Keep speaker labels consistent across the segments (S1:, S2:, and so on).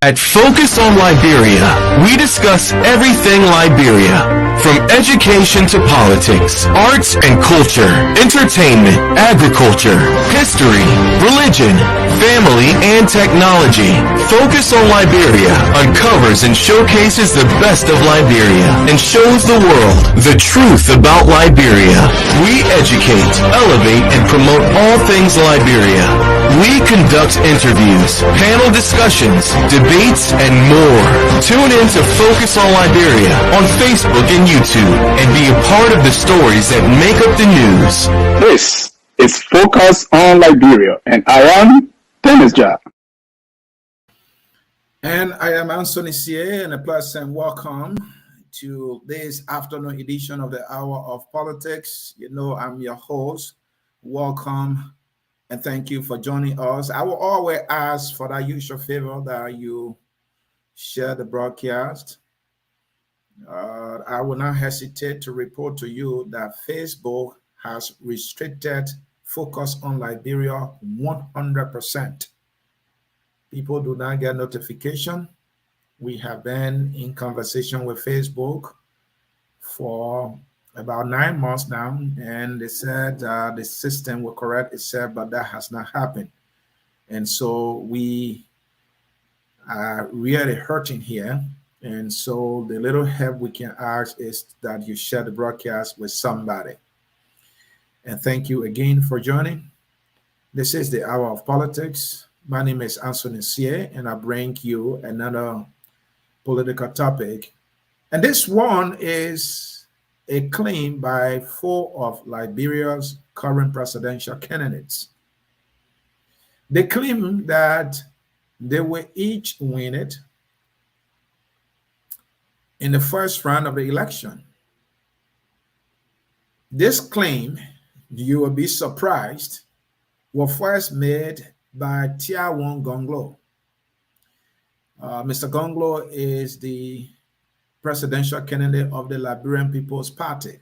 S1: At Focus on Liberia, we discuss everything Liberia, from education to politics, arts and culture, entertainment, agriculture, history, religion, family, and technology. Focus on Liberia uncovers and showcases the best of Liberia and shows the world the truth about Liberia. We educate, elevate, and promote all things Liberia. We conduct interviews, panel discussions, debates, and more. Tune in to Focus on Liberia on Facebook and YouTube and be a part of the stories that make up the news.
S2: This is Focus on Liberia, and I am Dennis Jah.
S3: And I am Anthony C.A. and a pleasant welcome to this afternoon edition of the Hour of Politics. You know, I'm your host. Welcome. And thank you for joining us. I will always ask for that usual favor that you share the broadcast. I will not hesitate to report to you that Facebook has restricted Focus on Liberia 100%. People do not get notification. We have been in conversation with Facebook for about 9 months now, and they said the system will correct itself, but that has not happened. And so we are really hurting here. And so the little help we can ask is that you share the broadcast with somebody. And thank you again for joining. This is the Hour of Politics. My name is Anthony C.A., and I bring you another political topic. And this one is a claim by 4 of Liberia's current presidential candidates. They claim that they will each win it in the first round of the election. This claim, you will be surprised, was first made by Tiawon Gonglo. Mr. Gonglo is the presidential candidate of the Liberian People's Party.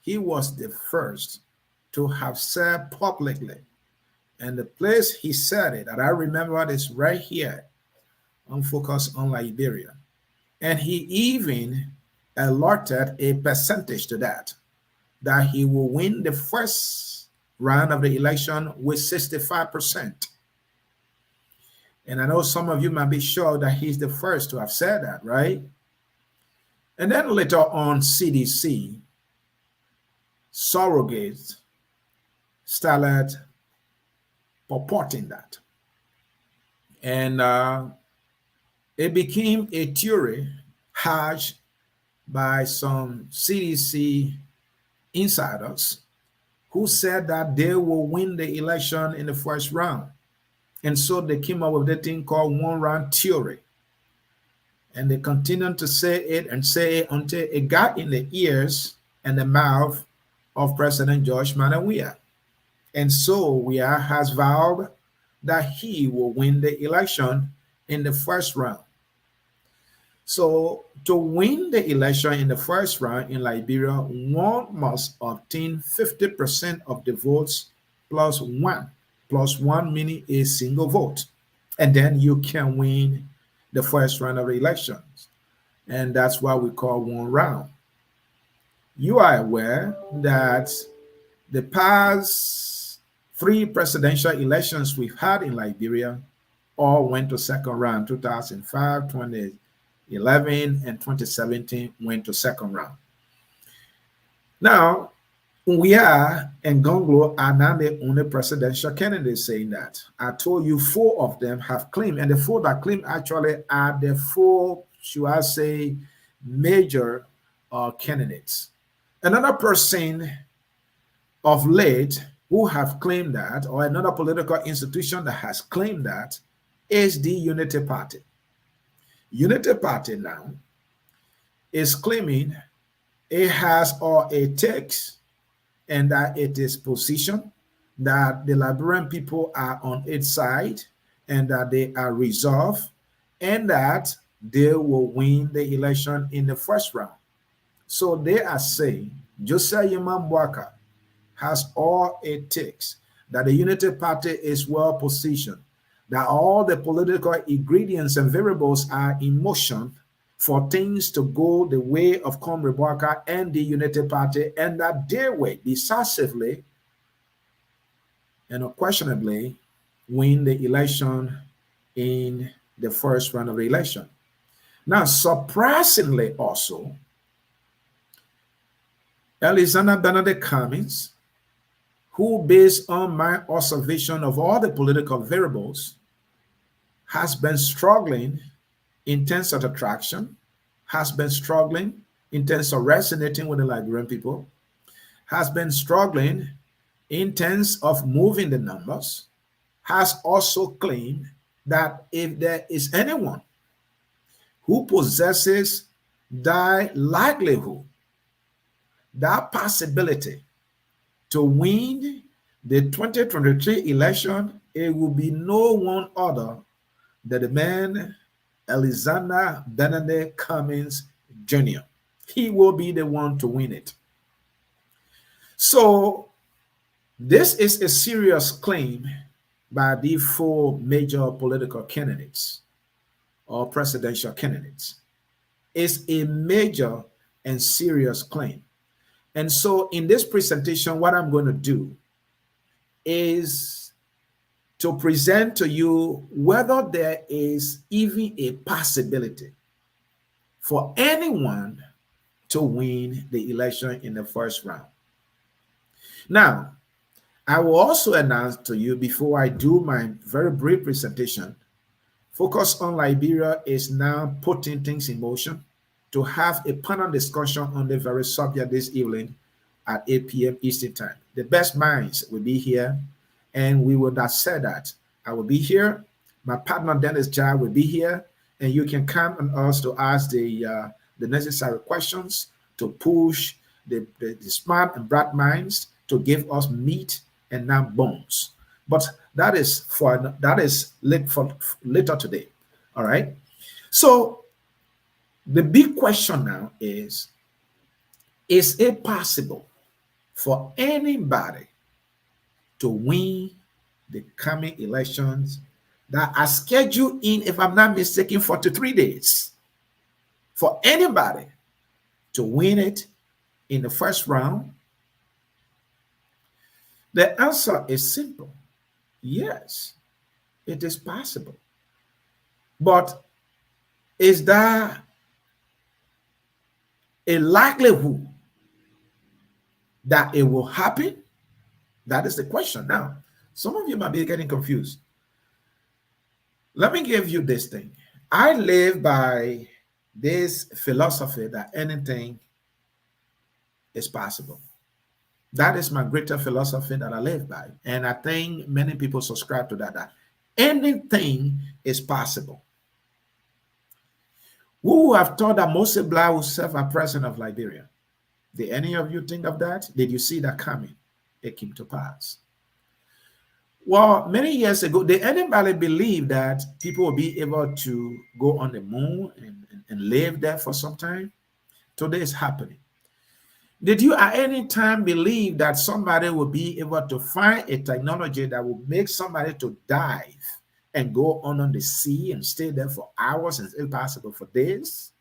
S3: He was the first to have said publicly, and the place he said it, and I remember this right here on Focus on Liberia, and he even allotted a percentage to that he will win the first round of the election with 65%. And I know some of you might be sure that he's the first to have said that, right? And then later on, CDC surrogates started purporting that. And it became a theory hatched by some CDC insiders who said that they will win the election in the first round. And so they came up with a thing called one-round theory. And they continued to say it until it got in the ears and the mouth of President George Weah. And so Weah has vowed that he will win the election in the first round. So to win the election in the first round in Liberia, one must obtain 50% of the votes plus one. Plus one meaning a single vote. And then you can win the first round of the elections. And that's what we call one round. You are aware that the past 3 presidential elections we've had in Liberia all went to second round. 2005, 2011, and 2017 went to second round. Now, Weah and Gonglo are not the only presidential candidates saying that. I told you 4 of them have claimed, and the 4 that claim actually are the 4, should I say, major candidates. Another person of late who have claimed that, or another political institution that has claimed that, is the Unity Party. Unity Party now is claiming it has all it takes and that it is positioned, that the Liberian people are on its side, and that they are resolved, and that they will win the election in the first round. So they are saying Josiah Yimambwaka has all it takes, that the Unity Party is well positioned, that all the political ingredients and variables are in motion for things to go the way of Comrade Bouaka and the United Party, and that they will decisively and unquestionably win the election in the first round of the election. Now, surprisingly also, Alexander Bernadette Cummings, who based on my observation of all the political variables, has been struggling in terms of attraction, has been struggling in terms of resonating with the Liberian people, has been struggling in terms of moving the numbers, has also claimed that if there is anyone who possesses that likelihood, that possibility to win the 2023 election, it will be no one other than the man Alexander Bernadette Cummings Jr. He will be the one to win it. So this is a serious claim by the four major political candidates or presidential candidates. It's a major and serious claim. And so in this presentation, what I'm going to do is to present to you whether there is even a possibility for anyone to win the election in the first round. Now, I will also announce to you before I do my very brief presentation, Focus on Liberia is now putting things in motion to have a panel discussion on the very subject this evening at 8 p.m. Eastern Time. The best minds will be here, and we will dissect that. I will be here. My partner Dennis Jai will be here, and you can count on us to ask the necessary questions to push the smart and bright minds to give us meat and not bones. But that is lit for later today. All right. So the big question now is it possible for anybody to win the coming elections that are scheduled in, if I'm not mistaken, 43 days? For anybody to win it in the first round? The answer is simple. Yes, it is possible. But is there a likelihood that it will happen? That is the question. Now, some of you might be getting confused. Let me give you this thing. I live by this philosophy that anything is possible. That is my greater philosophy that I live by. And I think many people subscribe to that anything is possible. Who have thought that Moses Blah will serve as president of Liberia? Did any of you think of that? Did you see that coming? It came to pass. Well, many years ago, did anybody believe that people will be able to go on the moon and live there for some time? Today is happening. Did you at any time believe that somebody will be able to find a technology that will make somebody to dive and go on the sea and stay there for hours and it's impossible for days?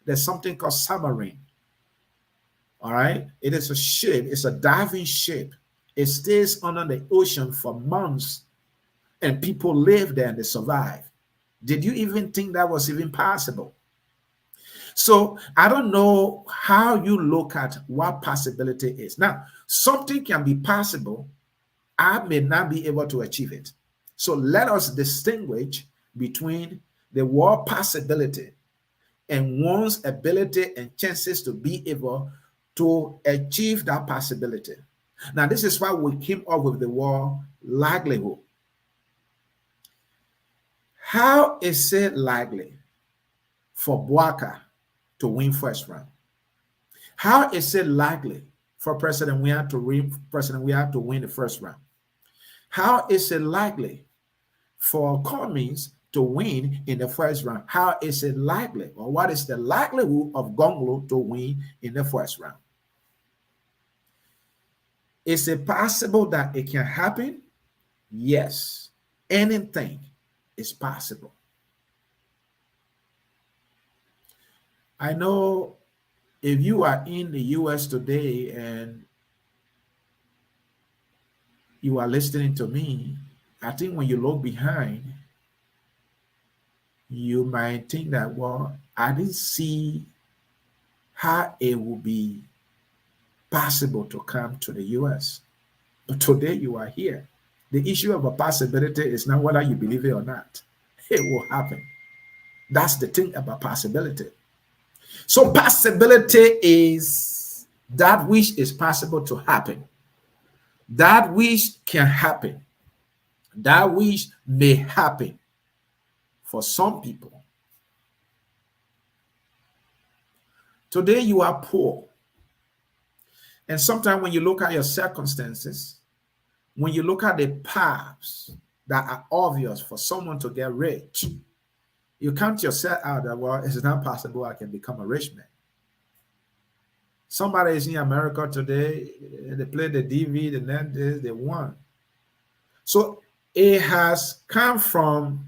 S3: There's something called submarine. All right. It is a ship. It's a diving ship. It stays under the ocean for months and people live there and they survive. Did you even think that was even possible? So I don't know how you look at what possibility is. Now, something can be possible. I may not be able to achieve it. So let us distinguish between the word possibility and one's ability and chances to be able to achieve that possibility. Now, this is why we came up with the word likelihood. How is it likely for Bouaka to win first round? How is it likely for President Weah to win the first round? How is it likely for Cummings to win in the first round? How is it likely, or what is the likelihood of Gonglo to win in the first round? Is it possible that it can happen? Yes. Anything is possible. I know if you are in the US today and you are listening to me, I think when you look behind, you might think that, well, I didn't see how it would be possible to come to the US. But today you are here. The issue of a possibility is not whether you believe it or not. It will happen. That's the thing about possibility. So possibility is that which is possible to happen, that which can happen, that which may happen for some people. Today you are poor. And sometimes when you look at your circumstances, when you look at the paths that are obvious for someone to get rich, you count yourself out that, well, it's not possible I can become a rich man. Somebody is in America today, they play the DV, the net, they won. So it has come from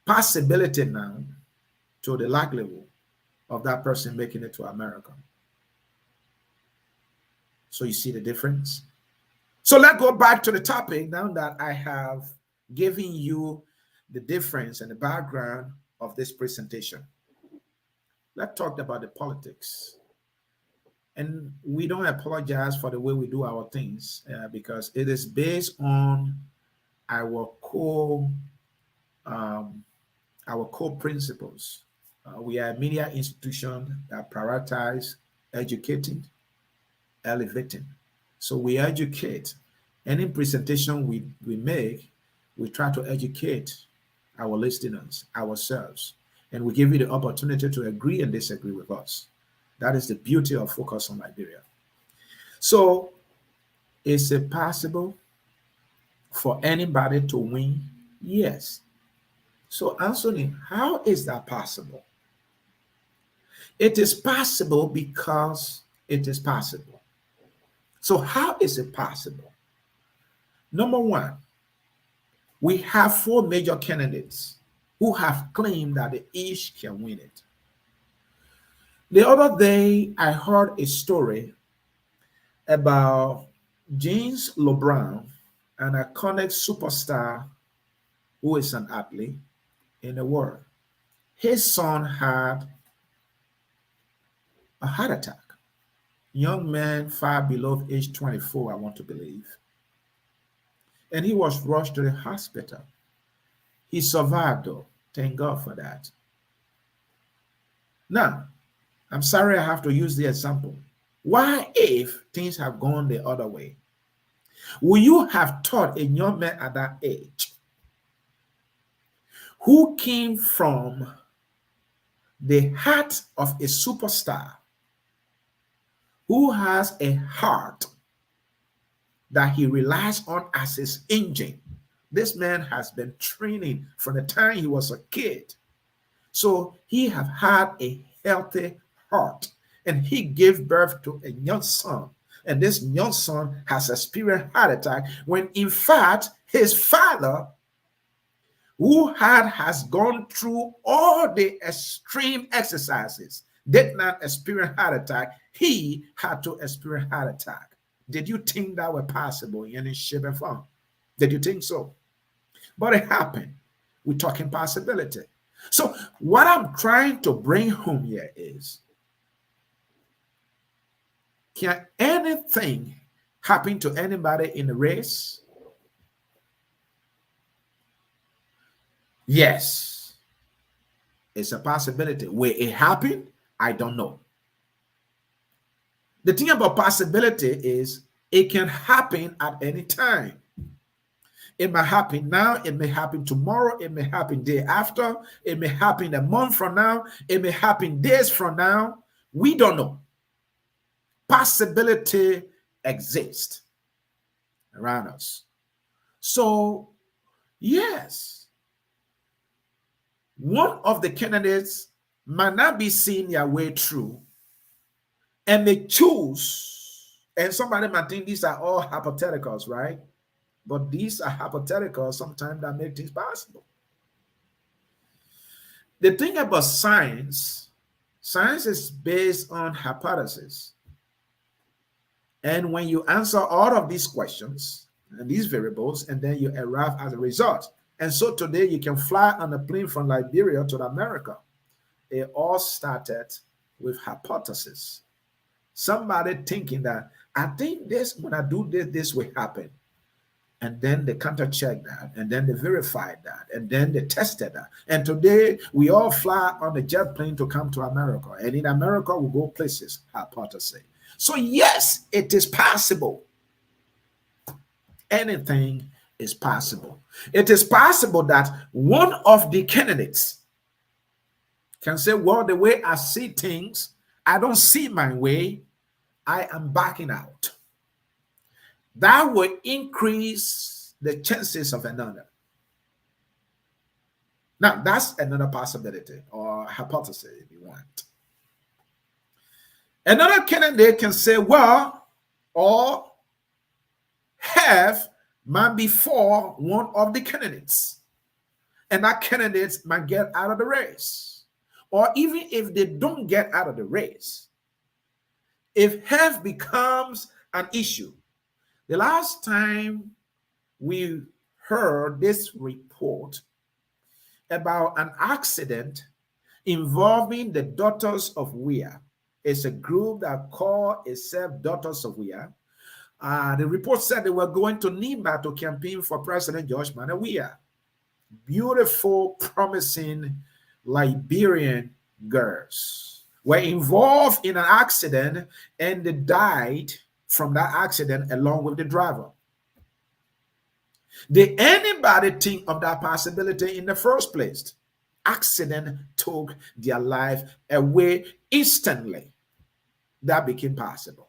S3: possibility now to the likelihood of that person making it to America. So you see the difference? So let's go back to the topic now that I have given you the difference and the background of this presentation. Let's talk about the politics. And we don't apologize for the way we do our things because it is based on our core principles. We are a media institution that prioritize educating, elevating. So we educate. Any presentation we make, we try to educate our listeners, ourselves, and we give you the opportunity to agree and disagree with us. That is the beauty of Focus on Liberia. So is it possible for anybody to win? Yes. So Anthony, how is that possible? It is possible because it is possible. So how is it possible? Number one, we have 4 major candidates who have claimed that they each can win it. The other day, I heard a story about James LeBron, an iconic superstar who is an athlete in the world. His son had a heart attack. Young man, far below age 24, I want to believe. And he was rushed to the hospital. He survived, though. Thank God for that. Now, I'm sorry I have to use the example. Why, if things have gone the other way, will you have taught a young man at that age who came from the heart of a superstar, who has a heart that he relies on as his engine? This man has been training from the time he was a kid. So he have had a healthy heart, and he gave birth to a young son. And this young son has experienced heart attack when in fact his father, who has gone through all the extreme exercises, did not experience heart attack. He had to experience heart attack. Did you think that was possible in any shape and form? Did you think so? But it happened. We're talking possibility. So what I'm trying to bring home here is, can anything happen to anybody in the race? Yes, it's a possibility. Will it happen? I don't know. The thing about possibility is it can happen at any time. It may happen now, it may happen tomorrow, it may happen day after, it may happen a month from now, it may happen days from now. We don't know. Possibility exists around us. So, yes, one of the candidates might not be seeing their way through and they choose, and somebody might think these are all hypotheticals, right? But these are hypothetical sometimes that make things possible. The thing about science is based on hypothesis. And when you answer all of these questions and these variables, and then you arrive at a result. And so today you can fly on a plane from Liberia to America. It all started with hypothesis. Somebody thinking that, I think this, when I do this, this will happen. And then they counter check that, and then they verified that, and then they tested that. And today we all fly on a jet plane to come to America. And in America, we go places, hypothesis. So yes, it is possible. Anything is possible. It is possible that one of the candidates can say, well, the way I see things, I don't see my way, I am backing out. That will increase the chances of another. Now, that's another possibility or hypothesis if you want. Another candidate can say, well, or have might be for one of the candidates, and that candidate might get out of the race. Or even if they don't get out of the race, if have becomes an issue. The last time we heard this report about an accident involving the Daughters of Weah. It's a group that call itself Daughters of Weah. The report said they were going to Nimba to campaign for President George Manuel Weah. Beautiful, promising Liberian girls were involved in an accident and they died from that accident along with the driver. Did anybody think of that possibility in the first place? Accident took their life away instantly. That became possible.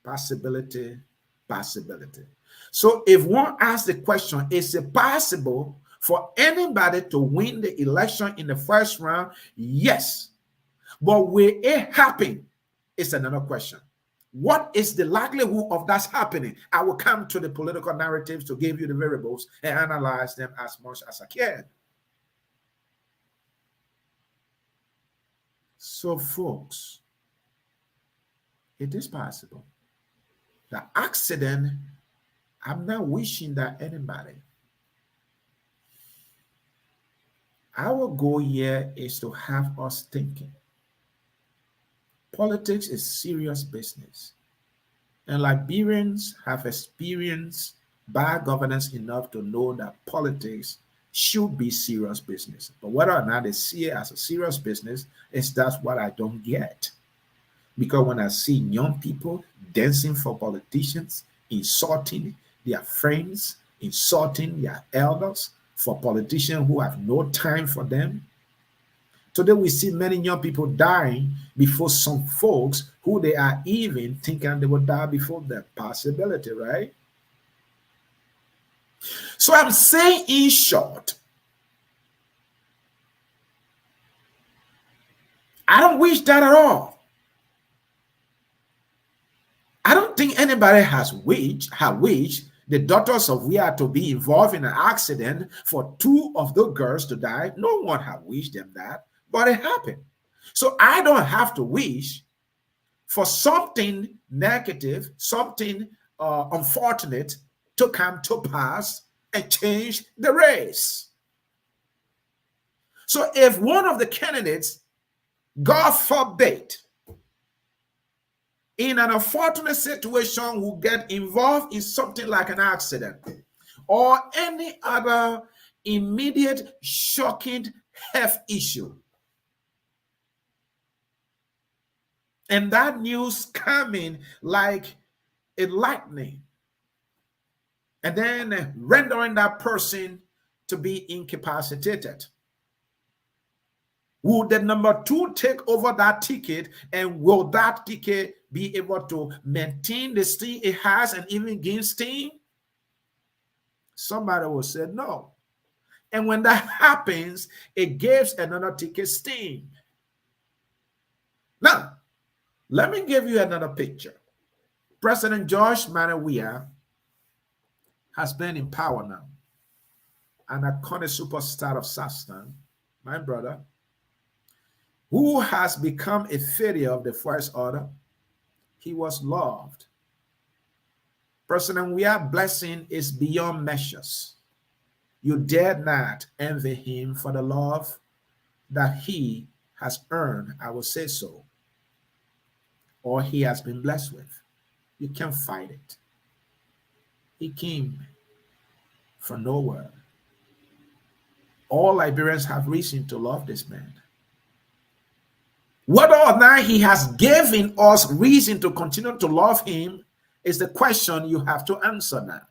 S3: Possibility. So if one asks the question, is it possible for anybody to win the election in the first round? Yes. But will it happen? It's another question. What is the likelihood of that happening? I will come to the political narratives to give you the variables and analyze them as much as I can. So, folks, it is possible. The accident, I'm not wishing that anybody. Our goal here is to have us thinking. Politics is serious business. And Liberians have experienced bad governance enough to know that politics should be serious business. But whether or not they see it as a serious business, that's what I don't get. Because when I see young people dancing for politicians, insulting their friends, insulting their elders, for politicians who have no time for them. Today we see many young people dying before some folks who they are even thinking they will die before the possibility, right? So I'm saying in short, I don't wish that at all. I don't think anybody has wished the Daughters of Weah to be involved in an accident for two of the girls to die. No one has wished them that, but it happened. So I don't have to wish for something negative, something unfortunate to come to pass and change the race. So if one of the candidates, God forbid, in an unfortunate situation will get involved in something like an accident or any other immediate shocking health issue, and that news coming like a lightning, and then rendering that person to be incapacitated, will the number two take over that ticket, and will that ticket be able to maintain the steam it has and even gain steam? Somebody will say no. And when that happens, it gives another ticket steam. Now, let me give you another picture. President George Manuel Weah has been in power now, and a iconic superstar of Southern, my brother, who has become a failure of the first order. He was loved. President Weah blessing is beyond measures. You dare not envy him for the love that he has earned, I will say so, or he has been blessed with. You can't fight it. He came from nowhere. All Liberians have reason to love this man. Whether or not he has given us reason to continue to love him is the question you have to answer now.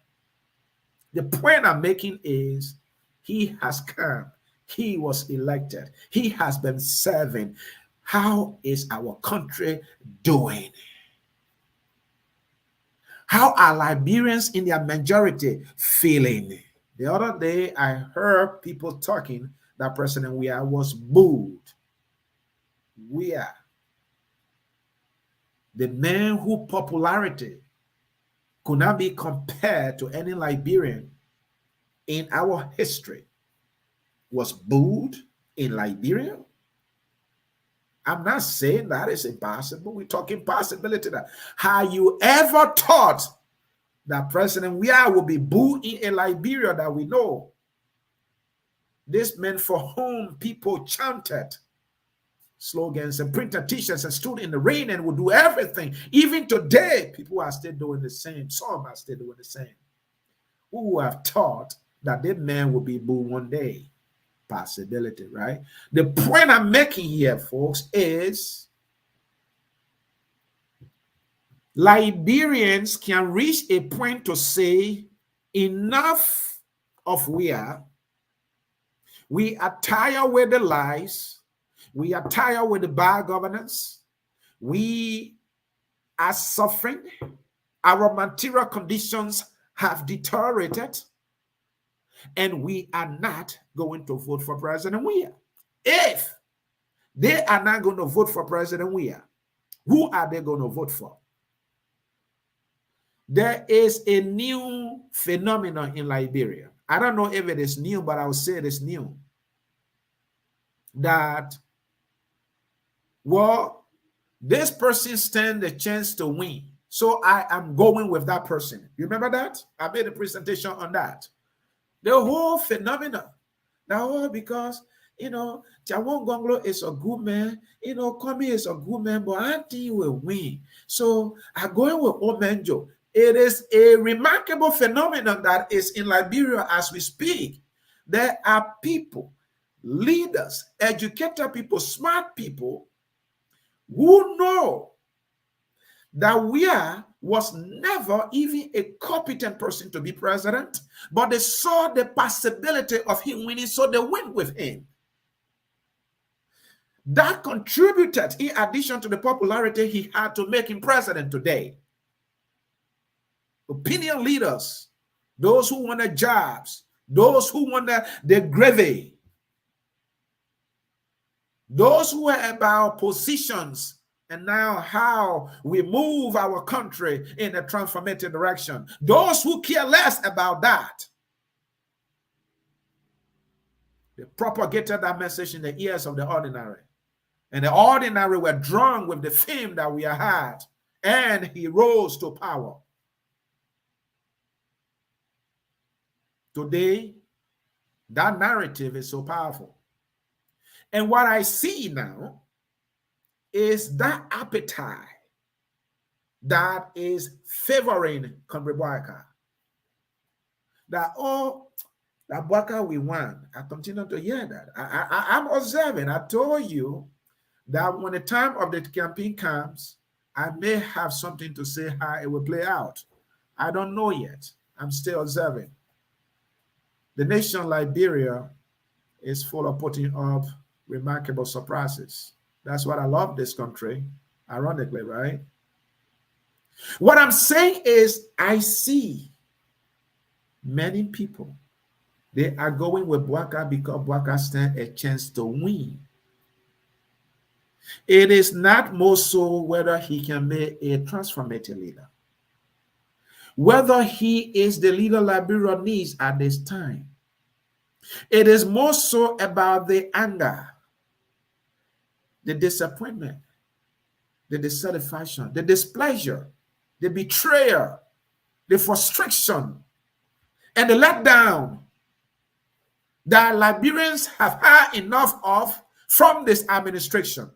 S3: The point I'm making is he has come. He was elected. He has been serving. How is our country doing? How are Liberians in their majority feeling? The other day, I heard people talking that President Weah was booed. Weah, the man whose popularity could not be compared to any Liberian in our history, was booed in Liberia. I'm not saying that is impossible. We're talking possibility. That have you ever thought that President Weah will be booed in a Liberia that we know? This man for whom people chanted slogans and printed t-shirts and stood in the rain and would do everything. Even today, people are still doing the same. Some are still doing the same. Who would have thought that that man would be booed one day? Possibility, right? The point I'm making here, folks, is Liberians can reach a point to say enough of Weah. We are tired with the lies. We are tired with the bad governance. We are suffering. Our material conditions have deteriorated. And we are not going to vote for President Weah. If they are not going to vote for President Weah, who are they going to vote for? There is a new phenomenon in Liberia. I don't know if it is new, but I will say it is new. That, well, this person stands a chance to win. So I am going with that person. You remember that? I made a presentation on that. The whole phenomenon. Now, because, Jawon Gonglo is a good man, Kwame is a good man, but Auntie will win. So I'm going with Omenjo. It is a remarkable phenomenon that is in Liberia as we speak. There are people, leaders, educated people, smart people who know that Weah was never even a competent person to be president, but they saw the possibility of him winning, so they went with him. That contributed, in addition to the popularity he had, to make him president today. Opinion leaders, those who wanted jobs, those who wanted the gravy, those who were about positions, and now how we move our country in a transformative direction. Those who care less about that, they propagated that message in the ears of the ordinary. And the ordinary were drawn with the fame that we had. And he rose to power. Today, that narrative is so powerful. And what I see now is that appetite that is favoring Bwaka. That, that Bwaka we won. I continue to hear that. I'm observing. I told you that when the time of the campaign comes, I may have something to say how it will play out. I don't know yet. I'm still observing. The nation Liberia is full of putting up remarkable surprises. That's what I love this country, ironically, right? What I'm saying is I see many people, they are going with Bwaka because Bwaka stands a chance to win. It is not more so whether he can be a transformative leader. whether he is the leader Liberia needs at this time. It is more so about the anger, the disappointment, the dissatisfaction, the displeasure, the betrayal, the frustration, and the letdown that Liberians have had enough of from this administration.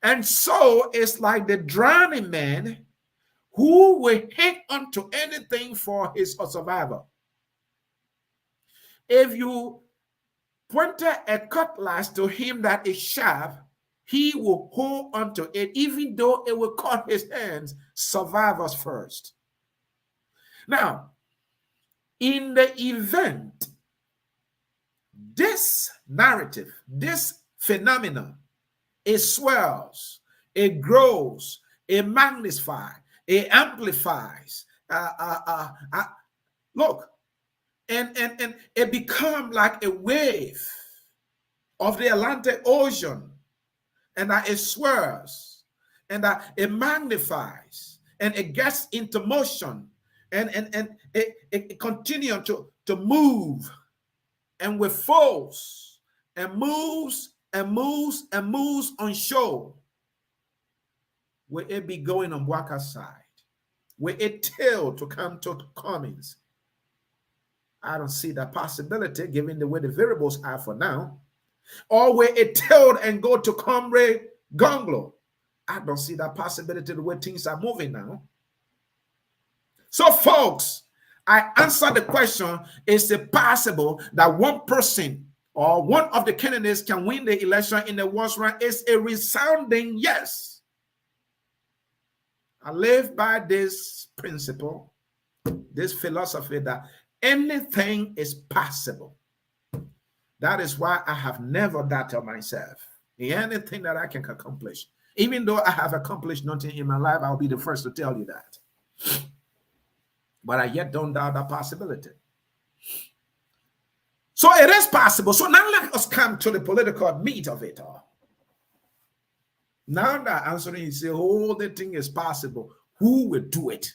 S3: And so it's like the drowning man who will hang on to anything for his survival. If you pointed a cutlass to him that is sharp, he will hold on to it, even though it will cut his hands. Survivors first. Now, in the event, this narrative, this phenomenon, it swells, it grows, it magnifies, it amplifies. Look, and it becomes like a wave of the Atlantic Ocean, and that it swirls, and that it magnifies, and it gets into motion, and it continues to move, and with force, and moves and moves and moves on show. Will it be going on Waka's side? Will it tail to come to Cummings? I don't see that possibility given the way the variables are for now. Or will it tail and go to Comrade Gonglo? I don't see that possibility the way things are moving now. So, folks, I answer the question, is it possible that one person or one of the candidates can win the election in the first round? It's a resounding yes. I live by this principle, this philosophy that anything is possible. That is why I have never doubted myself in anything that I can accomplish. Even though I have accomplished nothing in my life, I'll be the first to tell you that. But I yet don't doubt that possibility. So it is possible. So now let us come to the political meat of it all. Now that answering you say, oh, the thing is possible. Who will do it?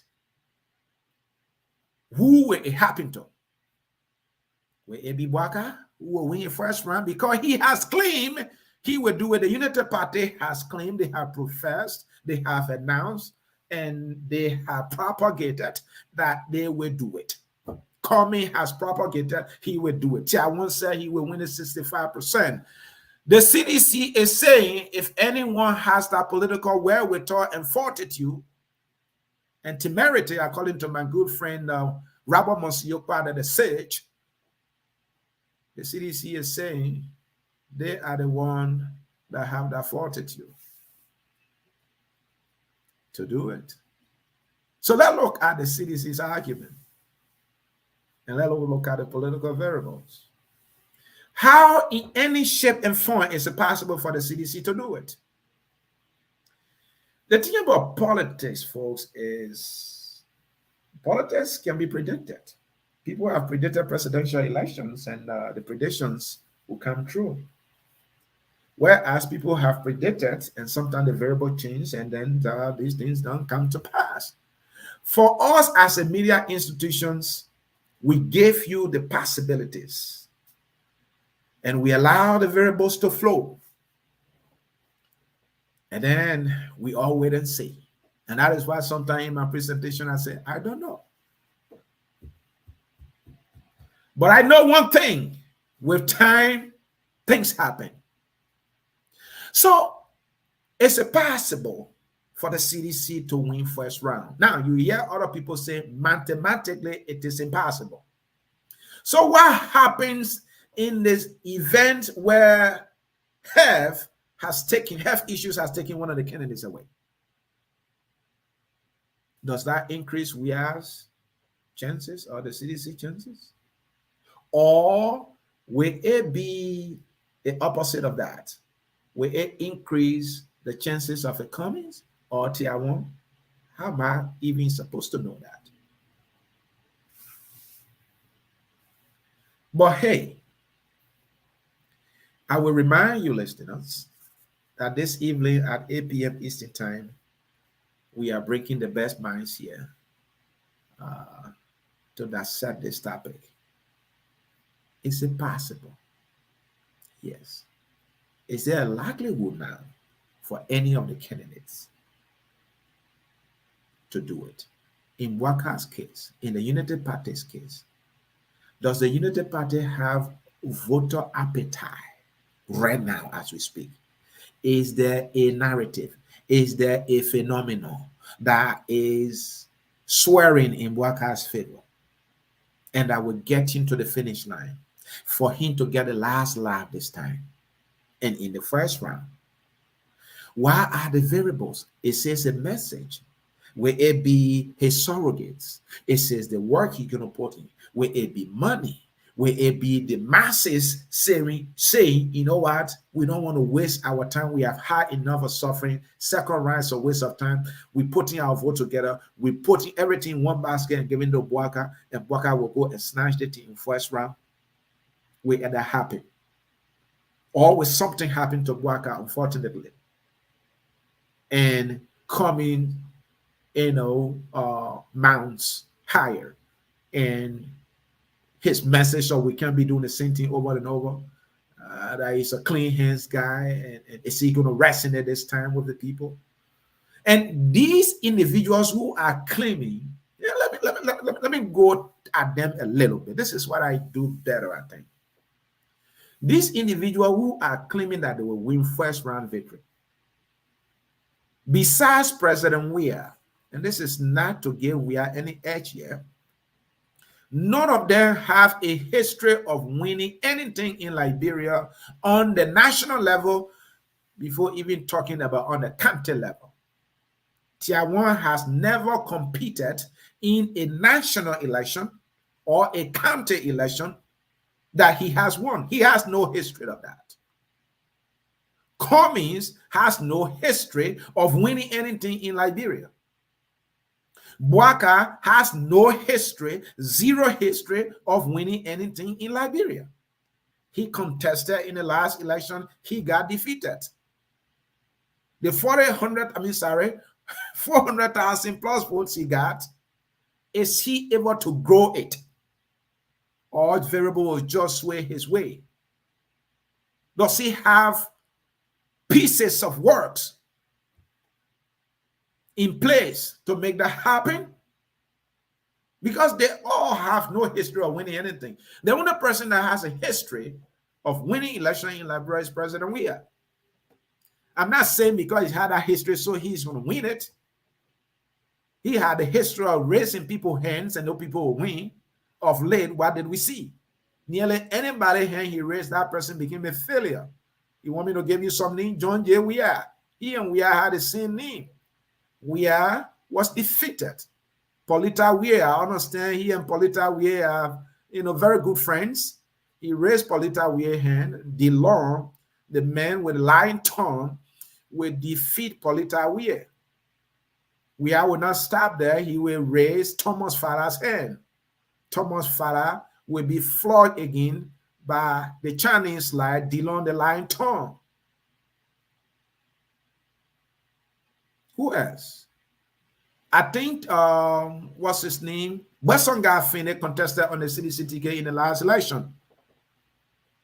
S3: Who will it happen to? Will it be Waka who will win the first round? Because he has claimed he will do it. The Unity Party has claimed, they have professed, they have announced, and they have propagated that they will do it. Comey has propagated, he will do it. Tiawon said he will win it 65%. The CDC is saying if anyone has that political wherewithal and fortitude and temerity, according to my good friend Robert Monsiokpa, the sage, the CDC is saying they are the one that have that fortitude to do it. So let's look at the CDC's argument. And let's look at the political variables. How in any shape and form is it possible for the CDC to do it? The thing about politics, folks, is politics can be predicted. People have predicted presidential elections, and the predictions will come true. Whereas people have predicted, and sometimes the variable change, and then these things don't come to pass. For us as a media institutions, we give you the possibilities, and we allow the variables to flow. And then we all wait and see. And that is why sometimes in my presentation, I say, I don't know. But I know one thing, with time, things happen. So it's possible for the CDC to win first round. Now, you hear other people say, mathematically, it is impossible. So what happens in this event where health issues has taken one of the candidates away? Does that increase WEA's chances or the CDC chances? Or will it be the opposite of that? Will it increase the chances of a Cummings or Tiawon? How am I even supposed to know that? But hey, I will remind you, listeners, that this evening at 8 p.m. Eastern Time, we are breaking the best minds here. to dissect this topic. Is it possible? Yes. Is there a likelihood now for any of the candidates to do it? In Waka's case, in the United Party's case, does the United Party have voter appetite right now as we speak? Is there a narrative? Is there a phenomenon that is swearing in Waka's favor and that will get him to the finish line for him to get the last laugh this time? And in the first round, what are the variables? It says a message. Will it be his surrogates? It says the work he's going to put in. Will it be money? Will it be the masses saying, you know what? We don't want to waste our time. We have had enough of suffering. Second round is a waste of time. We're putting our vote together. We're putting everything in one basket and giving to Bwaka, and Bwaka will go and snatch the team in first round. Will that happen? Or will something happen to Bwaka, unfortunately, and coming, mounts higher, and his message, so we can't be doing the same thing over and over. That he's a clean hands guy, and is he going to resonate this time with the people? And these individuals who are claiming, let me go at them a little bit. This is what I do better, I think. These individuals who are claiming that they will win first round victory, besides President Weah, and this is not to give Weah any edge here, none of them have a history of winning anything in Liberia on the national level before even talking about on the county level. Tiawan has never competed in a national election or a county election that he has won. He has no history of that. Cummings has no history of winning anything in Liberia. Bwaka has no history, zero history of winning anything in Liberia. He contested in the last election, he got defeated. The 400,000 plus votes he got, is he able to grow it? Or variable will just sway his way? Does he have pieces of works in place to make that happen? Because they all have no history of winning anything. The only person that has a history of winning election in Liberia is President Weah. I'm not saying because he's had that history, so he's going to win it. He had a history of raising people's hands and no people will win. Of late, what did we see? Nearly anybody hand he raised, that person became a failure. You want me to give you some name? John J. Weah. He and Weah had the same name. Weah was defeated. Polita Weah, I understand he and Polita Weah are, very good friends. He raised Polita Weah's hand. DeLong, the man with lying tongue, will defeat Polita Weah. Weah will not stop there. He will raise Thomas Farah's hand. Thomas Farah will be flogged again by the Chinese slide, DeLong the lying tongue. Who else? I think, what's his name? Wesonga Fene contested on the CDC-TK in the last election.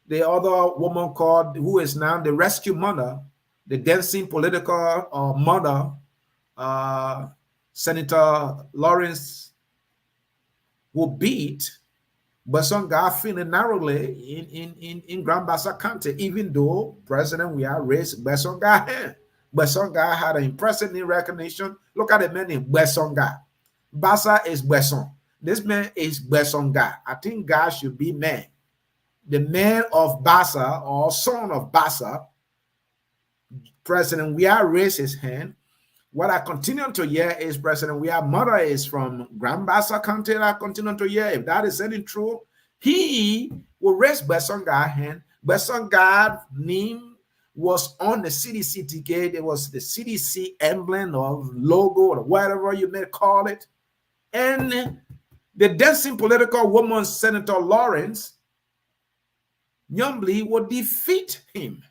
S3: The other woman called, who is now the rescue mother, the dancing political mother, Senator Lawrence, who beat Wesonga Fene narrowly in Grand Bassa County, even though President Weah raised Wesonga's hand. Besonga had an impressive name recognition. Look at the man named Besonga. Bassa is Besson. This man is Besonga. I think God should be man. The man of Bassa or son of Bassa. President Weah raised his hand. What I continue to hear is President Weah's mother is from Grand Bassa County. I continue to hear, if that is any true, he will raise Besonga's hand. Besonga's name was on the CDC ticket. It was the CDC emblem or logo or whatever you may call it. And the dancing political woman, Senator Lawrence, Nyambli will defeat him.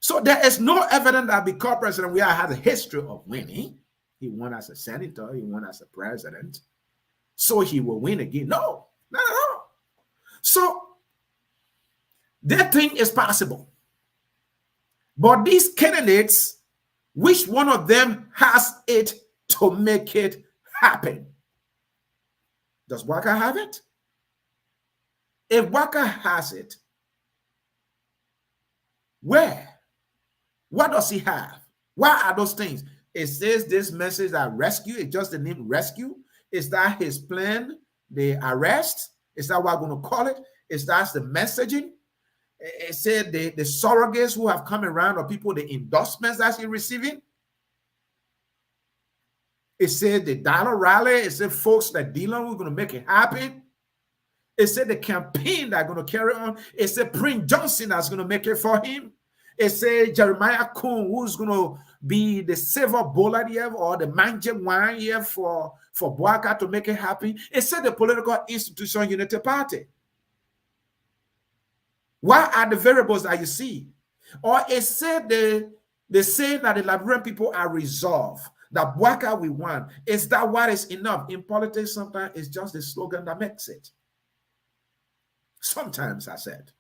S3: So there is no evidence that because President Weah has a history of winning, He won as a senator. He won as a president. So he will win again. No, not at all. So that thing is possible. But these candidates, which one of them has it to make it happen? Does Waka have it? If Waka has it, where? What does he have? What are those things? It says this message that rescue, it's just the name rescue. Is that his plan, the arrest? Is that what we're going to call it? Is that the messaging? It said the surrogates who have come around, or people, the endorsements that he's receiving. It said the dollar rally. It said folks that dealing, we're going to make it happen. It said the campaign that are going to carry on. It said Prince Johnson that's going to make it for him. It said Jeremiah Kuhn, who's going to be the silver bullet here, or the magic wine here for Boaka to make it happen. It said the political institution Unity Party. What are the variables that you see? Or it said they say that the Liberian people are resolved, that Boaka we want. Is that what is enough? In politics, sometimes it's just the slogan that makes it. Sometimes, I said.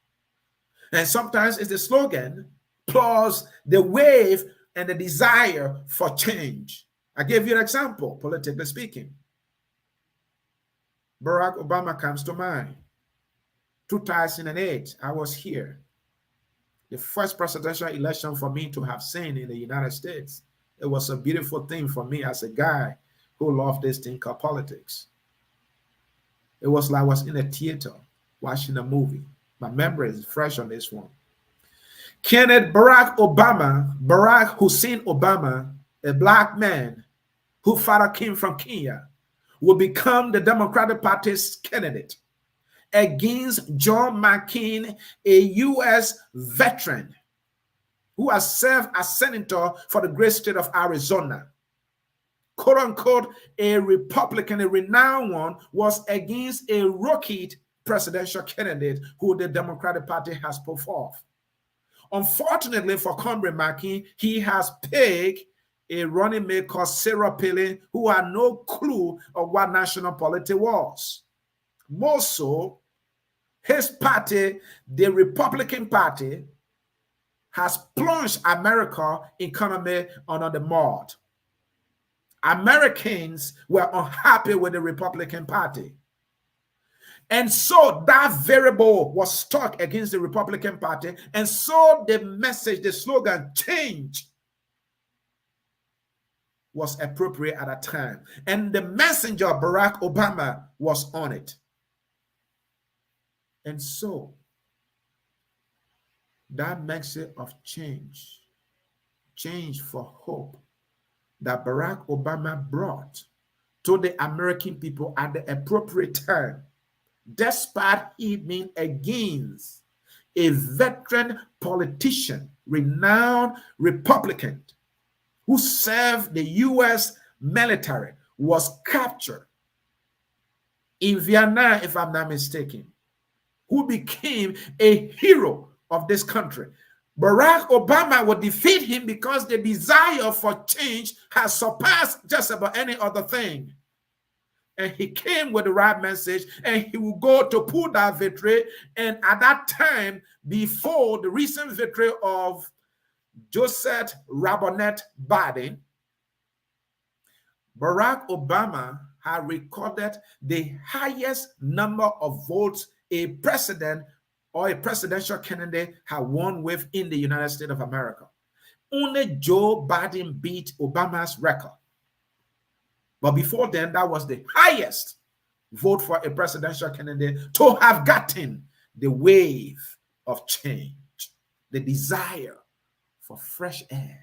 S3: And sometimes it's the slogan plus the wave and the desire for change. I gave you an example, politically speaking. Barack Obama comes to mind. 2008, I was here. The first presidential election for me to have seen in the United States. It was a beautiful thing for me as a guy who loved this thing called politics. It was like I was in a theater watching a movie. My memory is fresh on this one. Kenneth Barack Hussein Obama, a black man whose father came from Kenya, will become the Democratic Party's candidate against John McCain, a U.S. veteran who has served as senator for the great state of Arizona. Quote unquote, a Republican, a renowned one, was against a rookie presidential candidate who the Democratic Party has put forth. Unfortunately for Comrade McCain, he has picked a running mate called Sarah Palin, who had no clue of what national politics was. More so, his party, the Republican Party, has plunged America's economy under the mud. Americans were unhappy with the Republican Party. And so that variable was stuck against the Republican Party. And so the message, the slogan, change, was appropriate at that time. And the messenger, Barack Obama, was on it. And so that message of change, change for hope, that Barack Obama brought to the American people at the appropriate time, despite he being against a veteran politician, renowned Republican, who served the U.S. military, was captured in Vietnam, if I'm not mistaken, who became a hero of this country. Barack Obama would defeat him because the desire for change has surpassed just about any other thing. And he came with the right message, and he will go to pull that victory. And at that time, before the recent victory of Joseph Robinette Biden, Barack Obama had recorded the highest number of votes a president or a presidential candidate had won with in the United States of America. Only Joe Biden beat Obama's record. But before then, that was the highest vote for a presidential candidate to have gotten the wave of change, the desire for fresh air.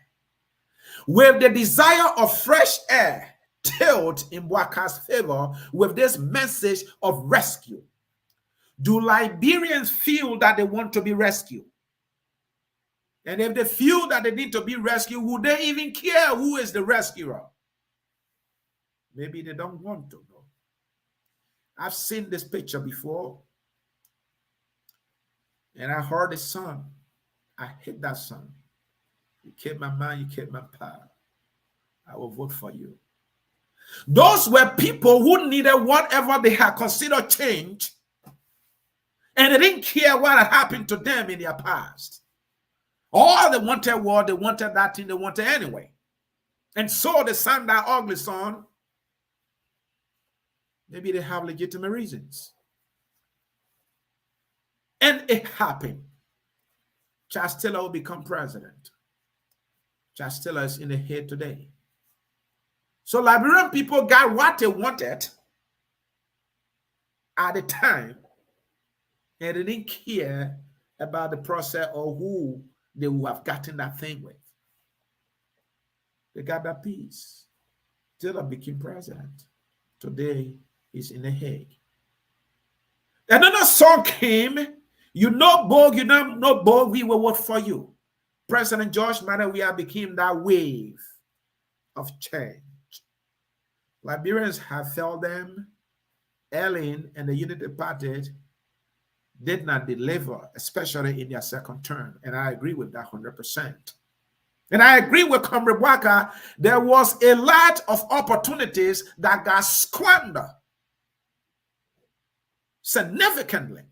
S3: With the desire of fresh air tilt in Boaka's favor with this message of rescue, do Liberians feel that they want to be rescued? And if they feel that they need to be rescued, would they even care who is the rescuer? Maybe they don't want to know. I've seen this picture before, and I heard the song. I hate that song. You kept my mind, you kept my power. I will vote for you. Those were people who needed whatever they had considered change, and they didn't care what had happened to them in their past. All they wanted was, they wanted that thing they wanted anyway. And so they sang that ugly song. Maybe they have legitimate reasons. And it happened. Charles Taylor will become president. Charles Taylor is in the head today. So Liberian people got what they wanted at the time, and they didn't care about the process or who they would have gotten that thing with. They got that peace. Taylor became president. Today, he's in The Hague. Another song came. You know, Bo, you don't know, Bo, we will work for you. President George Manawiya became that wave of change. Liberians have felt them. Ellen and the Unity Party did not deliver, especially in their second term. And I agree with that 100%. And I agree with Comrade Waka. There was a lot of opportunities that got squandered significantly.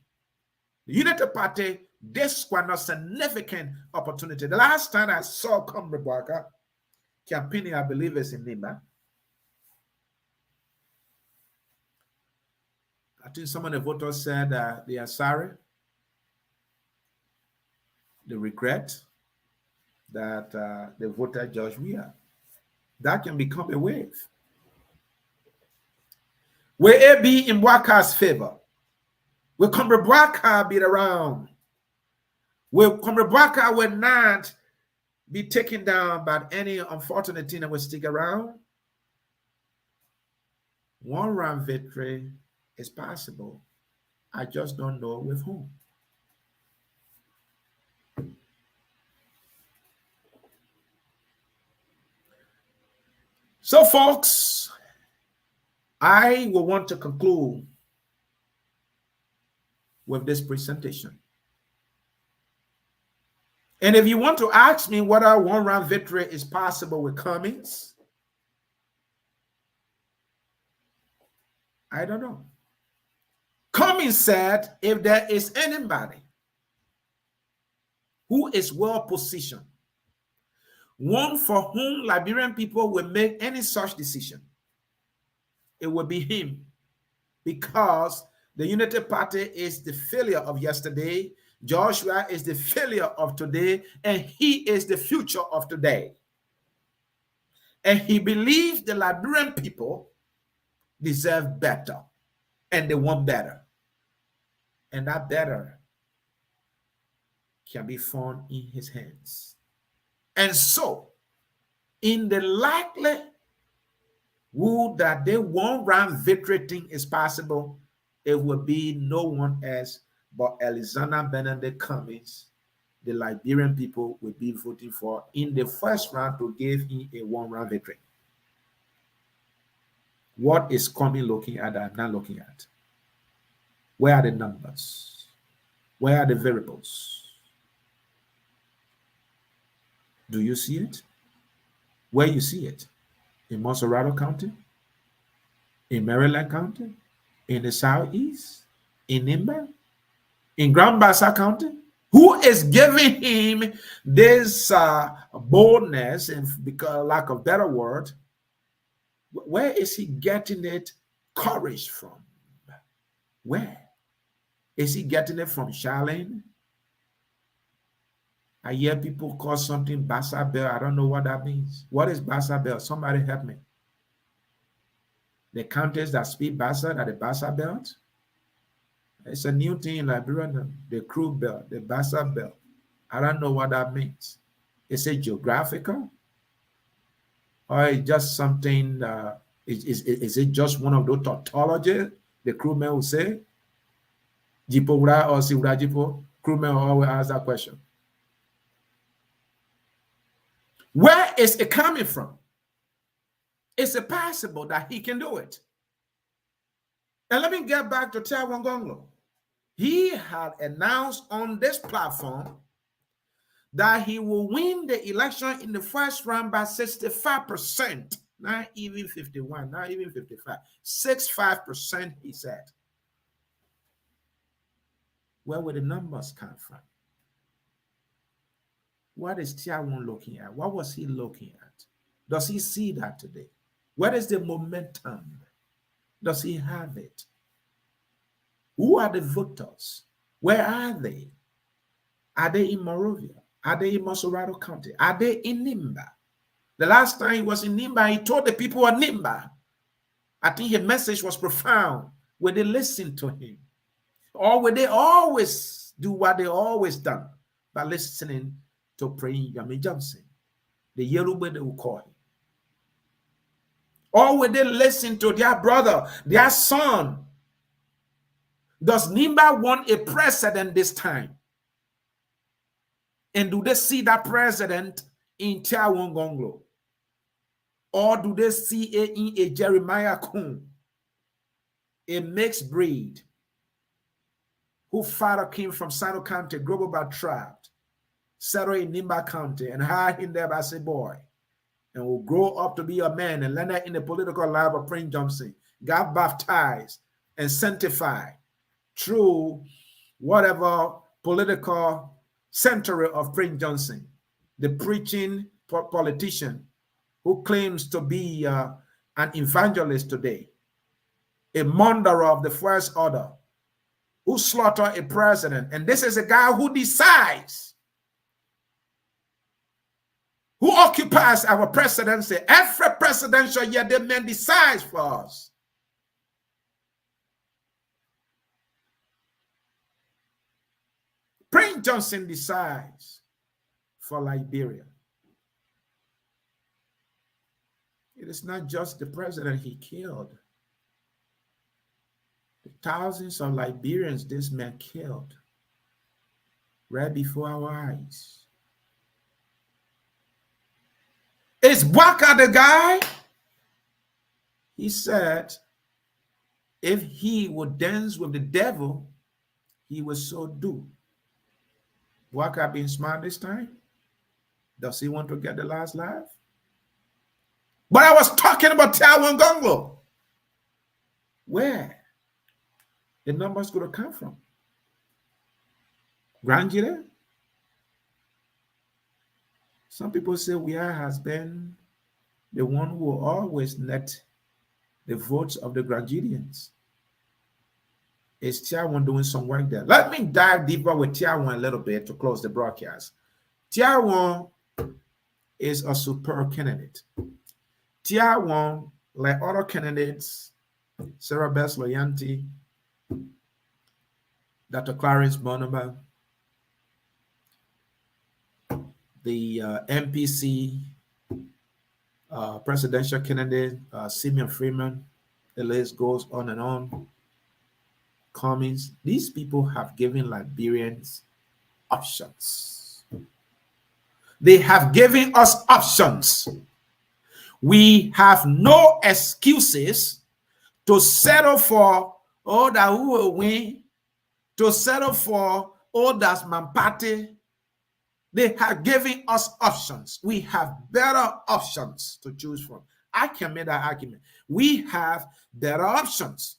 S3: The Unity Party did squander significant opportunity. The last time I saw Comrade Waka campaigning, I believe, is in Nimba. I think some of the voters said they are sorry. They regret that they voted George Weah. That can become a wave. Will it be in Waka's favor? Will Comrade Waka be around? Will Comrade Waka will not be taken down by any unfortunate thing that will stick around? One round victory is possible. I just don't know with whom. So, folks, I will want to conclude with this presentation. And if you want to ask me whether one round victory is possible with Cummings, I don't know. Cummings said if there is anybody who is well positioned, one for whom Liberian people will make any such decision, it will be him, because the Unity Party is the failure of yesterday, Joshua is the failure of today, and he is the future of today. And he believes the Liberian people deserve better, and they want better. And that better can be found in his hands. And so, in the likelihood that they one round victory thing is possible, it will be no one else but Alexander Benedict Cummings, the Liberian people will be voting for in the first round to give him a one round victory. What is Cummings looking at that I'm not looking at? Where are the numbers? Where are the variables? Do you see it? Where you see it? In Monserrado County? In Maryland County? In the Southeast? In Nimba? In Grand Bassa County? Who is giving him this boldness, and because lack of better word, where is he getting it courage from? Where? Is he getting it from Charlene? I hear people call something Bassa Bell. I don't know what that means. What is Bassa Bell? Somebody help me. The counties that speak Bassa are the Bassa Belt. It's a new thing in Liberia, the Crew Belt, the Bassa Belt. I don't know what that means. Is it geographical? Or is just something, is it just one of those tautologies the crewmen will say? Jipo Ura or Siura Jipo? Crewmen will always ask that question. Where is it coming from? Is it possible that he can do it? And let me get back to Taiwan Gonglo. He had announced on this platform that he will win the election in the first round by 65%. not even 51, not even 55. 65%, he said. Where would the numbers come from? What is Tiawan looking at? What was he looking at? Does he see that today? Where is the momentum? Does he have it? Who are the voters? Where are they? Are they in Morovia? Are they in Masorado County? Are they in Nimba? The last time he was in Nimba, he told the people of Nimba. I think his message was profound. Will they listen to him? Or will they always do what they always done by listening to praying Yami Johnson, the Yoruba they will call him? Or will they listen to their brother, their son? Does Nimba want a president this time? And do they see that president in Tiawan Gonglo? Or do they see a Jeremiah Kun, a mixed breed, whose father came from Sano County, Global by tribe, settled in Nimba County, and hired him there as a boy, and will grow up to be a man and land in the political life of Prince Johnson, got baptized and sanctified through whatever political century of Prince Johnson, the preaching politician who claims to be an evangelist today, a murderer of the first order, who slaughtered a president. And this is a guy who decides, who occupies our presidency. Every presidential year, the man decides for us. Prince Johnson decides for Liberia. It is not just the president he killed. The thousands of Liberians this man killed right before our eyes. Is Waka the guy? He said, if he would dance with the devil, he would so do. Waka being smart this time? Does he want to get the last laugh? But I was talking about Tiawan Gonglo. Where the numbers going to come from? Granjire? Some people say Wia has been the one who will always net the votes of the Granjirians. Is Tiawan doing some work there? Let me dive deeper with Tiawan a little bit to close the broadcast. Tiawan is a superb candidate. Tiawan, like other candidates, Sarah Bess Loyanti, Dr. Clarence Bonaba, the MPC presidential candidate, Simeon Freeman, the list goes on and on. Cummings, these people have given Liberians options. They have given us options. We have no excuses to settle for, oh, that who will win, to settle for, oh, that's Mampati. They have given us options. We have better options to choose from. I can make that argument. We have better options.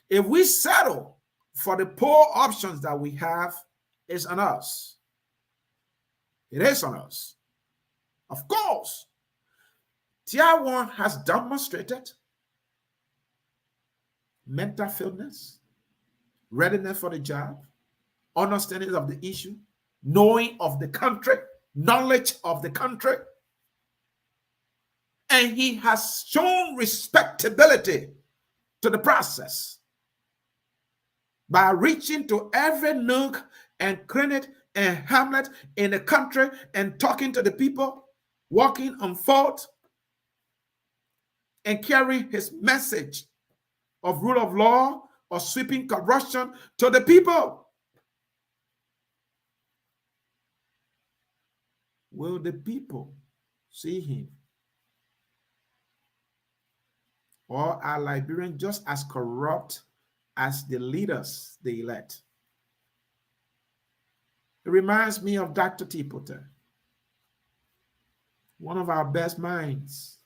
S3: If we settle for the poor options that we have, it's on us. It is on us. Of course, Tiawan has demonstrated mental fitness, readiness for the job, understanding of the issue, knowing of the country, knowledge of the country. And he has shown respectability to the process by reaching to every nook and cranny and hamlet in the country and talking to the people, walking on foot and carrying his message of rule of law or sweeping corruption to the people. Will the people see him? Or are Liberians just as corrupt as the leaders they elect? It reminds me of Dr. T. Potter, one of our best minds.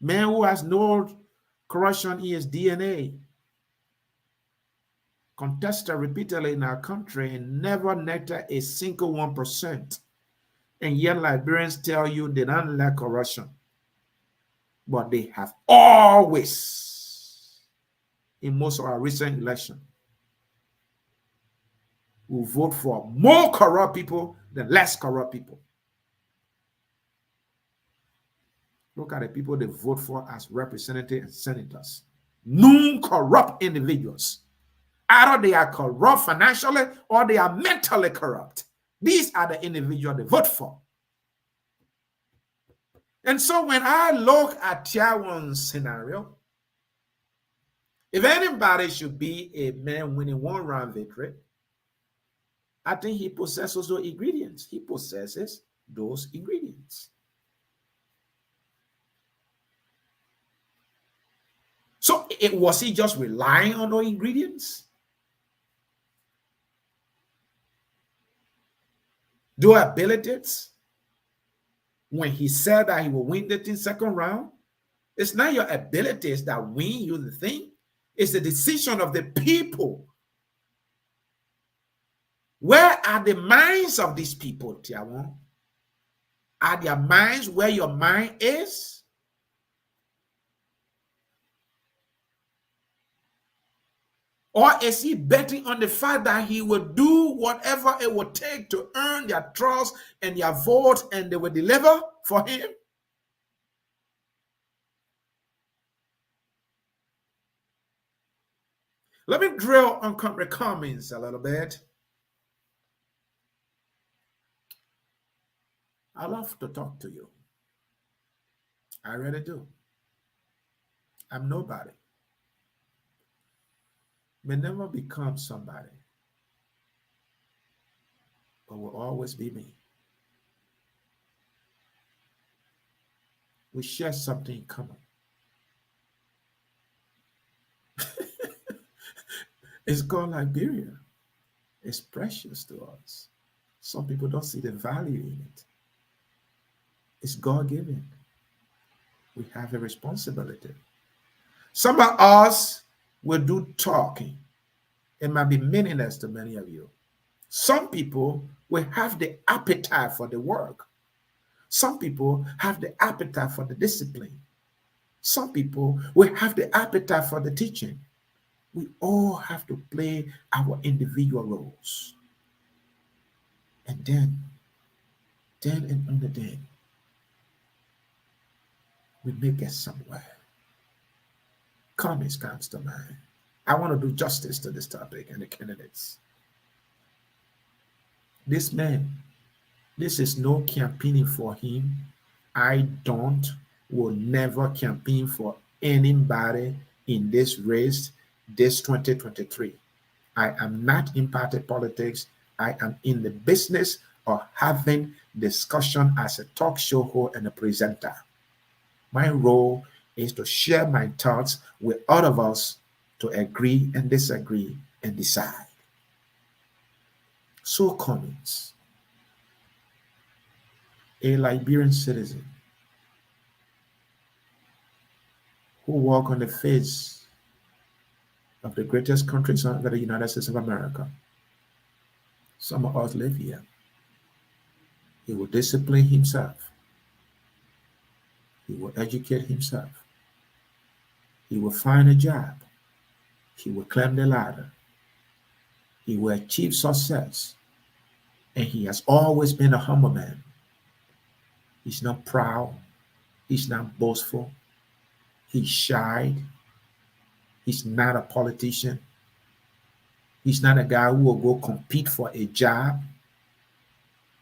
S3: Man who has no corruption in his DNA, contested repeatedly in our country and never netted a single 1%. And yet Liberians tell you they don't lack corruption. But they have always, in most of our recent election, will vote for more corrupt people than less corrupt people. Look at the people they vote for as representatives and senators. Non-corrupt individuals. Either they are corrupt financially or they are mentally corrupt. These are the individuals they vote for. And so when I look at Tiawan's scenario, if anybody should be a man winning one round victory, I think he possesses those ingredients. He possesses those ingredients. So was he just relying on those ingredients? Those abilities? When he said that he will win the second round, it's not your abilities that win you the thing. It's the decision of the people. Where are the minds of these people, Tiawan? Are their minds where your mind is? Or is he betting on the fact that he will do whatever it will take to earn their trust and their vote and they will deliver for him? Let me drill on the comments a little bit. I love to talk to you. I really do. I'm nobody. May never become somebody, but will always be me. We share something in common. It's called Liberia. It's precious to us. Some people don't see the value in it. It's God-given. We have a responsibility. Some of us will do talking. It might be meaningless to many of you. Some people will have the appetite for the work. Some people have the appetite for the discipline. Some people will have the appetite for the teaching. We all have to play our individual roles. And then and only then, we may get somewhere. Comments comes to mind. I want to do justice to this topic and the candidates. This man, this is no campaigning for him. I will never campaign for anybody in this race, this 2023. I am not in party politics. I am in the business of having discussion as a talk show host and a presenter. My role is to share my thoughts with all of us to agree and disagree and decide. So Cummings, a Liberian citizen who walked on the face of the greatest countries of the United States of America. Some of us live here. He will discipline himself. He will educate himself. He will find a job. He will climb the ladder. He will achieve success. And he has always been a humble man. He's not proud. He's not boastful. He's shy. He's not a politician. He's not a guy who will go compete for a job.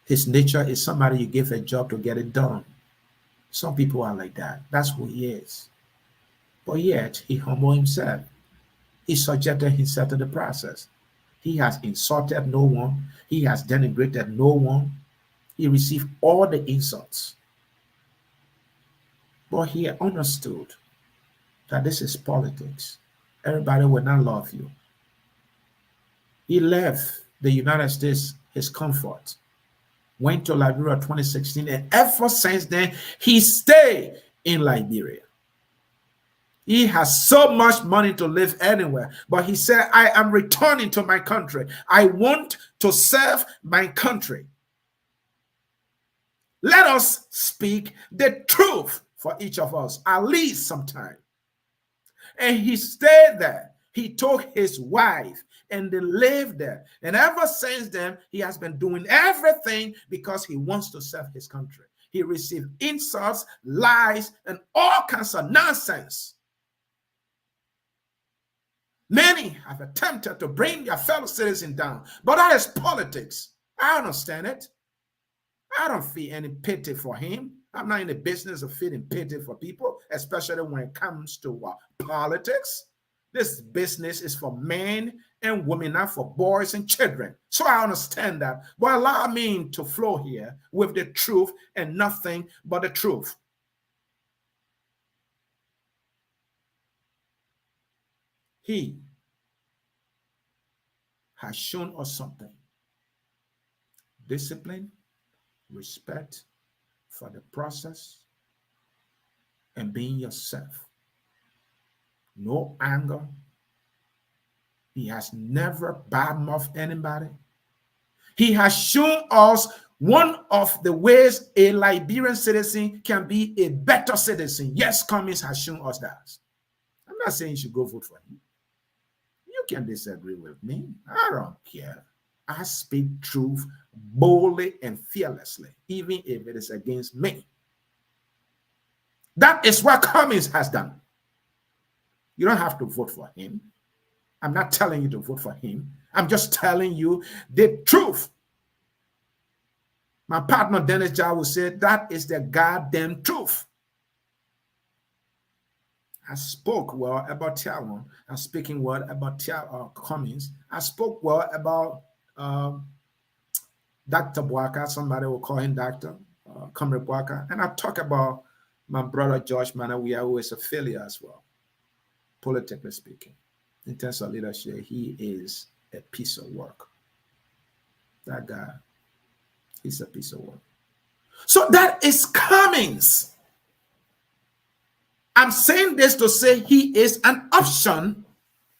S3: His nature is somebody you give a job to get it done. Some people are like that. That's who he is. But yet, he humbled himself. He subjected himself to the process. He has insulted no one. He has denigrated no one. He received all the insults. But he understood that this is politics. Everybody will not love you. He left the United States, his comfort, went to Liberia 2016, and ever since then, he stayed in Liberia. He has so much money to live anywhere. But he said, I am returning to my country. I want to serve my country. Let us speak the truth for each of us, at least sometime. And he stayed there. He took his wife and they lived there. And ever since then, he has been doing everything because he wants to serve his country. He received insults, lies, and all kinds of nonsense. Many have attempted to bring their fellow citizens down, but that is politics. I understand it. I don't feel any pity for him. I'm not in the business of feeling pity for people, especially when it comes to politics. This business is for men and women, not for boys and children. So I understand that. But allow me to flow here with the truth and nothing but the truth. He has shown us something. Discipline, respect for the process, and being yourself. No anger. He has never badmouthed anybody. He has shown us one of the ways a Liberian citizen can be a better citizen. Yes, Cummings has shown us that. I'm not saying you should go vote for him. You can disagree with me. I don't care. I speak truth boldly and fearlessly, even if it is against me. That is what Cummings has done. You don't have to vote for him. I'm not telling you to vote for him. I'm just telling you the truth. My partner Dennis Jar will say that is the goddamn truth. I spoke well about Tiawan. I'm speaking well about Cummings. I spoke well about Dr. Boaka. Somebody will call him Dr. Comrade Boaka. And I talk about my brother George Manawia, who is a failure as well, politically speaking. In terms of leadership, he is a piece of work. That guy, he's a piece of work. So that is Cummings. I'm saying this to say he is an option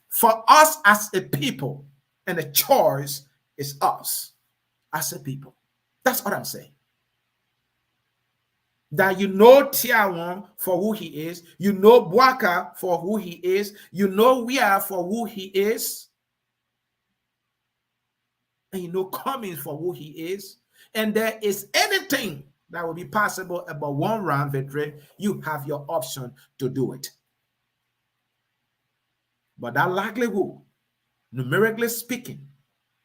S3: for us as a people, and the choice is us as a people. That's what I'm saying. That you know Tiawan for who he is, you know Boaka for who he is, you know Wia for who he is, and you know Cummings for who he is, and there is anything that will be possible about one round victory, you have your option to do it. But that likelihood, numerically speaking,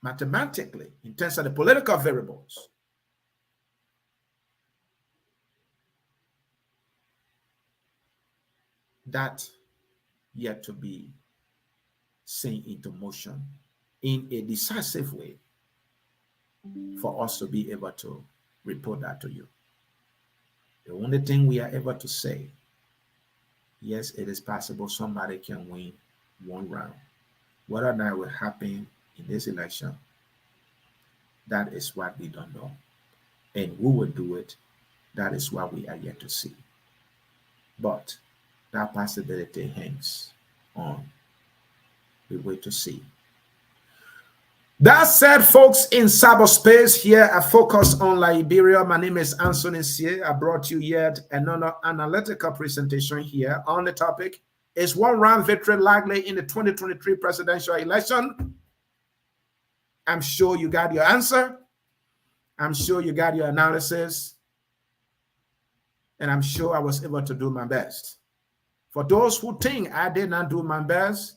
S3: mathematically, in terms of the political variables, that yet to be seen into motion in a decisive way for us to be able to report that to you. The only thing we are able to say, yes, it is possible somebody can win one round. Whether or not it will happen in this election, that is what we don't know. And who will do it, that is what we are yet to see. But that possibility hangs on. We wait to see. That said, folks, in cyberspace here, I focus on Liberia. My name is Anthony Sie. I brought you yet another analytical presentation here on the topic. Is one round victory likely in the 2023 presidential election? I'm sure you got your answer. I'm sure you got your analysis. And I'm sure I was able to do my best. For those who think I did not do my best,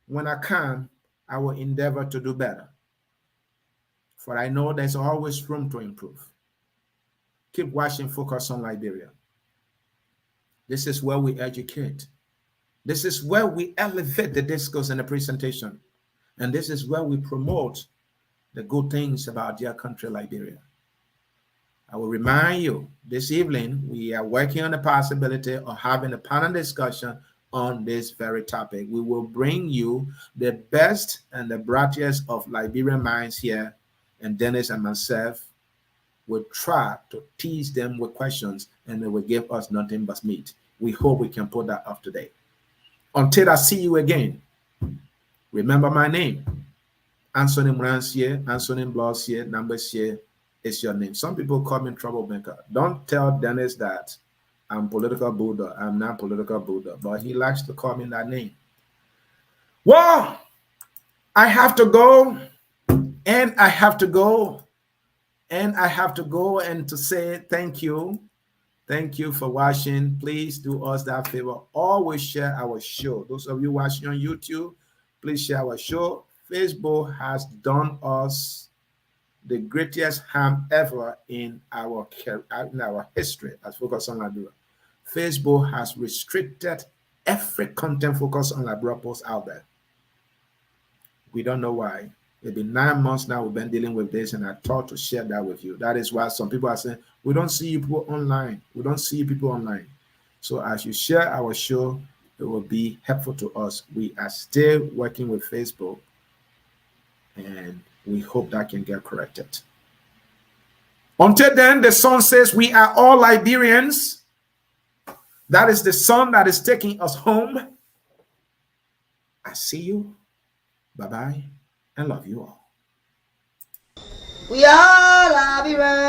S3: when I can, I will endeavor to do better. For I know there's always room to improve. Keep watching Focus on Liberia. This is where we educate. This is where we elevate the discourse and the presentation. And this is where we promote the good things about dear country, Liberia. I will remind you, this evening, we are working on the possibility of having a panel discussion on this very topic. We will bring you the best and the brightest of Liberian minds here, and Dennis and myself will try to tease them with questions, and they will give us nothing but meat. We hope we can put that up today. Until I see you again, remember my name. Anthony Mransier, Anthony Blossier, Nambersier is your name. Some people call me troublemaker. Don't tell Dennis that I'm political Buddha. I'm not political Buddha, but he likes to call me that name. Well, I have to go, and I have to go, and I have to go and to say thank you. Thank you for watching. Please do us that favor. Always share our show. Those of you watching on YouTube, please share our show. Facebook has done us the greatest harm ever in our history as Focus on Liberia. Facebook has restricted every content focused on Liberia posts out there. We don't know why. It's been 9 months now we've been dealing with this, and I thought to share that with you. That is why some people are saying, we don't see you people online. We don't see people online. So as you share our show, it will be helpful to us. We are still working with Facebook, and we hope that can get corrected. Until then, the sun says we are all Liberians. That is the sun that is taking us home. I see you. Bye-bye, and love you all.
S4: We are Liberians.